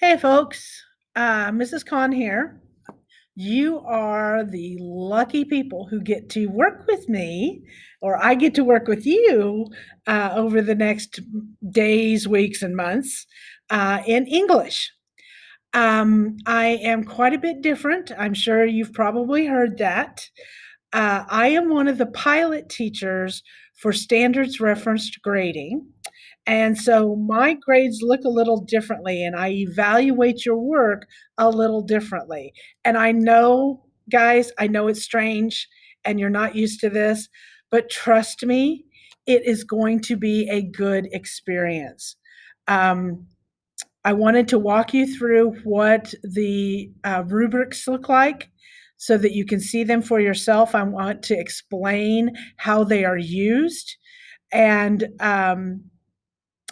Hey, folks. Mrs. Khan here. You are the lucky people who get to work with me, or I get to work with you over the next days, weeks, and months in English. I am quite a bit different. I'm sure you've probably heard that. I am one of the pilot teachers for standards referenced grading. And so my grades look a little differently, and I evaluate your work a little differently. And I know, guys, I know it's strange and you're not used to this, but trust me, it is going to be a good experience. Um, I wanted to walk you through what the rubrics look like so that you can see them for yourself. I want to explain how they are used, and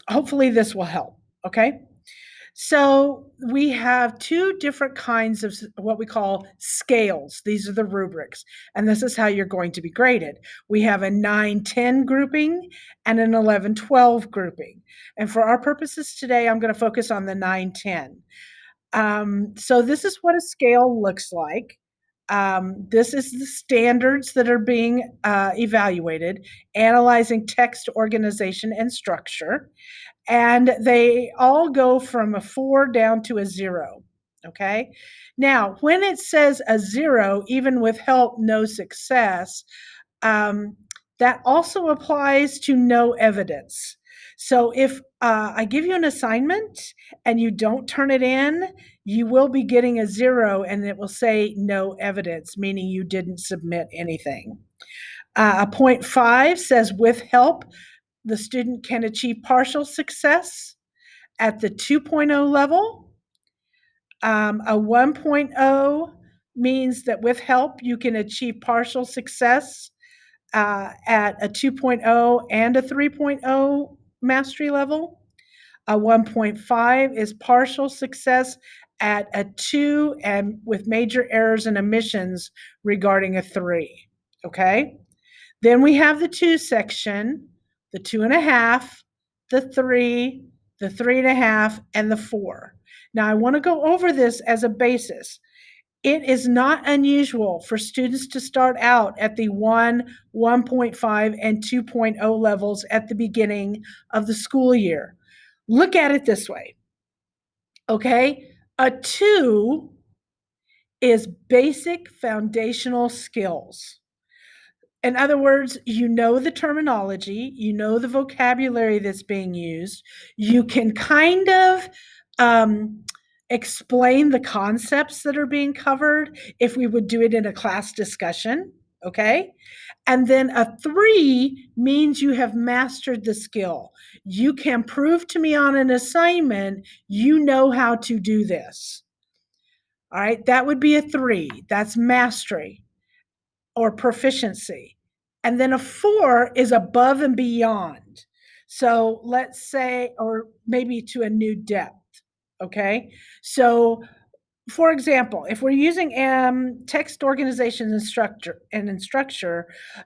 hopefully this will help. Okay. So we have two different kinds of what we call scales. These are the rubrics, and this is how you're going to be graded. We have a 9-10 grouping and an 11-12 grouping. And for our purposes today, I'm going to focus on the 9-10. So this is what a scale looks like. This is the standards that are being evaluated, analyzing text organization and structure, and they all go from a 4 down to a 0. Okay. Now, when it says a 0, even with help, no success, um, that also applies to no evidence. So if I give you an assignment and you don't turn it in, you will be getting a 0 and it will say no evidence, meaning you didn't submit anything. A 0.5 says with help, the student can achieve partial success at the 2.0 level. A 1.0 means that with help, you can achieve partial success at a 2.0 and a 3.0 mastery level. A 1.5 is partial success at a 2 and with major errors and omissions regarding a 3. Okay. Then we have the 2 section, the 2.5, the 3, the 3.5, and the 4. Now, I want to go over this as a basis. It is not unusual for students to start out at the 1, 1.5, and 2.0 levels at the beginning of the school year. Look at it this way. Okay, a 2 is basic foundational skills. In other words, you know the terminology, you know the vocabulary that's being used, you can kind of explain the concepts that are being covered if we would do it in a class discussion, okay? And then a 3 means you have mastered the skill. You can prove to me on an assignment you know how to do this. All right, that would be a 3. That's mastery or proficiency. And then a 4 is above and beyond. So let's say, or maybe to a new depth. Okay. So, for example, if we're using text organization and structure,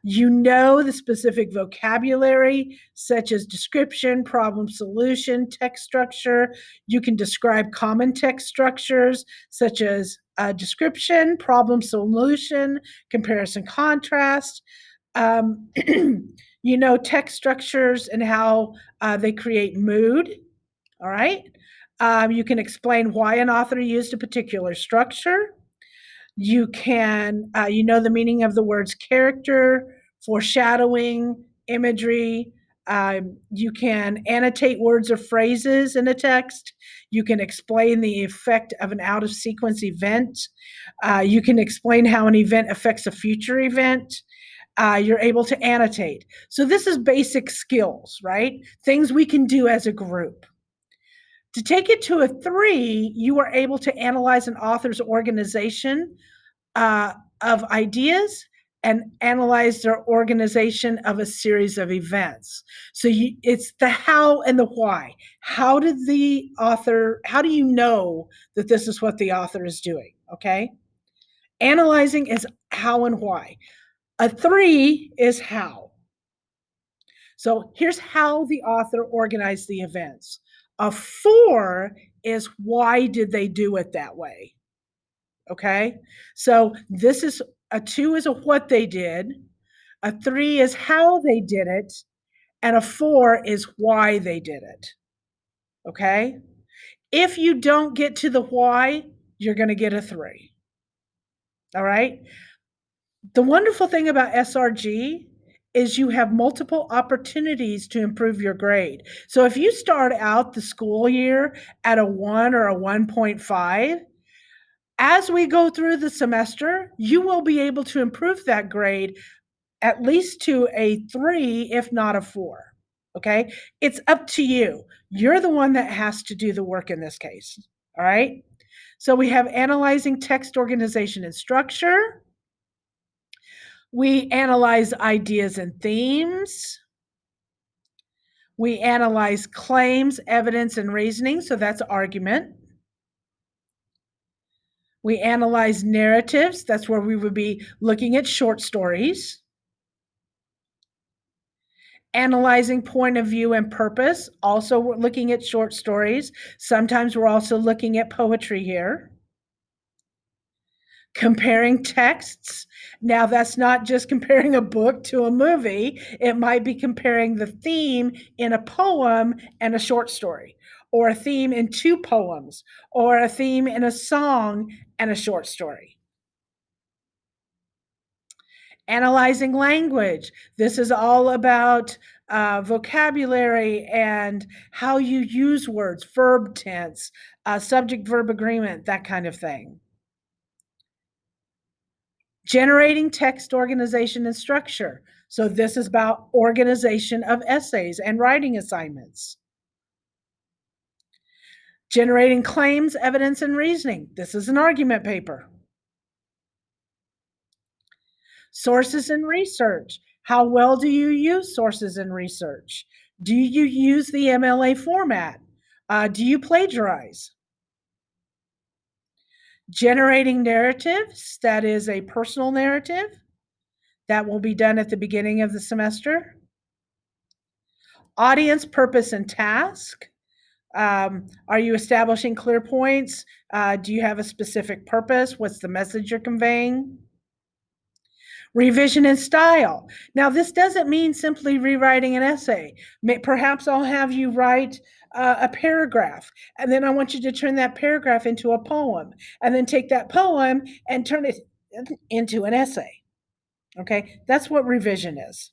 you know the specific vocabulary, such as description, problem solution, text structure. You can describe common text structures, such as description, problem solution, comparison contrast. You know text structures and how they create mood. All right. You can explain why an author used a particular structure. You can, you know, the meaning of the words character, foreshadowing, imagery. You can annotate words or phrases in a text. You can explain the effect of an out of sequence event. You can explain how an event affects a future event. You're able to annotate. So, this is basic skills, right? Things we can do as a group. To take it to a 3, you are able to analyze an author's organization of ideas and analyze their organization of a series of events. So it's the how and the why. How do you know that this is what the author is doing? Okay. Analyzing is how and why. A 3 is how. So here's how the author organized the events. A 4 is why did they do it that way? Okay? So this is a 2 is a what they did, a 3 is how they did it, and a 4 is why they did it. Okay? If you don't get to the why, you're going to get a 3. All right? The wonderful thing about SRG is you have multiple opportunities to improve your grade. So if you start out the school year at a 1 or a 1.5, as we go through the semester, you will be able to improve that grade at least to a 3, if not a 4. Okay? It's up to you. You're the one that has to do the work in this case. All right? So we have analyzing text organization and structure. We analyze ideas and themes. We analyze claims, evidence, and reasoning. So that's argument. We analyze narratives. That's where we would be looking at short stories. Analyzing point of view and purpose. Also, we're looking at short stories. Sometimes we're also looking at poetry here. Comparing texts. Now, that's not just comparing a book to a movie. It might be comparing the theme in a poem and a short story, or a theme in 2 poems, or a theme in a song and a short story. Analyzing language. This is all about vocabulary and how you use words, verb tense, subject-verb agreement, that kind of thing. Generating text organization and structure. So this is about organization of essays and writing assignments. Generating claims, evidence, and reasoning. This is an argument paper. Sources and research. How well do you use sources and research? Do you use the MLA format? Do you plagiarize? Generating narratives. That is a personal narrative. That will be done at the beginning of the semester. Audience, purpose, and task. Are you establishing clear points? Do you have a specific purpose? What's the message you're conveying? Revision and style. Now, this doesn't mean simply rewriting an essay. Perhaps I'll have you write a paragraph, and then I want you to turn that paragraph into a poem, and then take that poem and turn it into an essay. Okay, that's what revision is.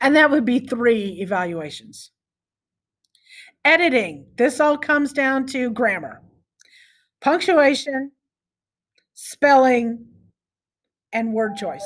And that would be 3 evaluations. Editing. This all comes down to grammar, punctuation, spelling, and word choice.